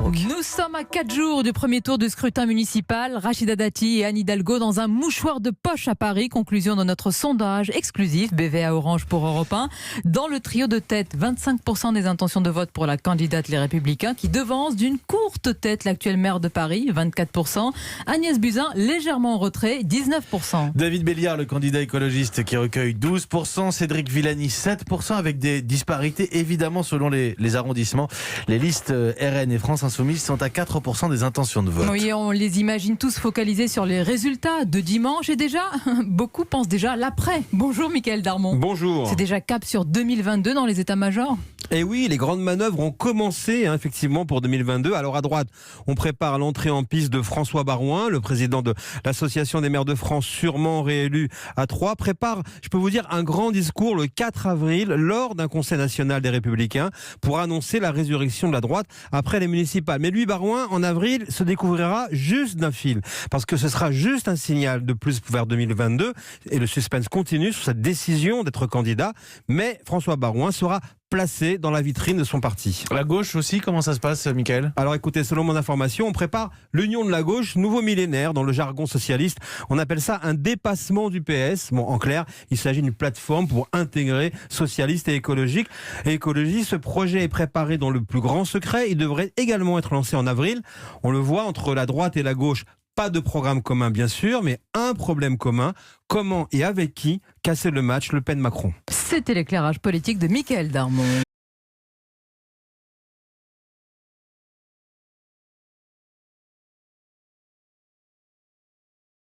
Facebook. Nous sommes à 4 jours du premier tour du scrutin municipal. Rachida Dati et Anne Hidalgo dans un mouchoir de poche à Paris. Conclusion de notre sondage exclusif BVA Orange pour Europe 1. Dans le trio de tête, 25% des intentions de vote pour la candidate Les Républicains qui devance d'une courte tête l'actuelle maire de Paris, 24%. Agnès Buzyn, légèrement en retrait, 19%. David Béliard, le candidat écologiste qui recueille 12%. Cédric Villani, 7%, avec des disparités évidemment selon les arrondissements. Les listes RN et France Insoumise sont à 4% des intentions de vote. Oui, on les imagine tous focalisés sur les résultats de dimanche et déjà, beaucoup pensent déjà à l'après. Bonjour Mickaël Darmon. Bonjour. C'est déjà cap sur 2022 dans les états-majors. Et oui, les grandes manœuvres ont commencé effectivement pour 2022. Alors à droite, on prépare l'entrée en piste de François Baroin, le président de l'Association des maires de France, sûrement réélu à 3, prépare, je peux vous dire, un grand discours le 4 avril lors d'un conseil national des Républicains pour annoncer la résurrection de la droite après les municipales. Mais lui, Baroin, en avril, se découvrira juste d'un fil parce que ce sera juste un signal de plus vers 2022 et le suspense continue sur sa décision d'être candidat. Mais François Baroin sera placé dans la vitrine de son parti. La gauche aussi, comment ça se passe, Mickaël ? Alors écoutez, selon mon information, on prépare l'union de la gauche, nouveau millénaire dans le jargon socialiste. On appelle ça un dépassement du PS. Bon, en clair, il s'agit d'une plateforme pour intégrer socialistes et écologistes. Ce projet est préparé dans le plus grand secret. Il devrait également être lancé en avril. On le voit entre la droite et la gauche. Pas de programme commun, bien sûr, mais un problème commun. Comment et avec qui casser le match Le Pen-Macron ? C'était l'éclairage politique de Mickaël Darmon.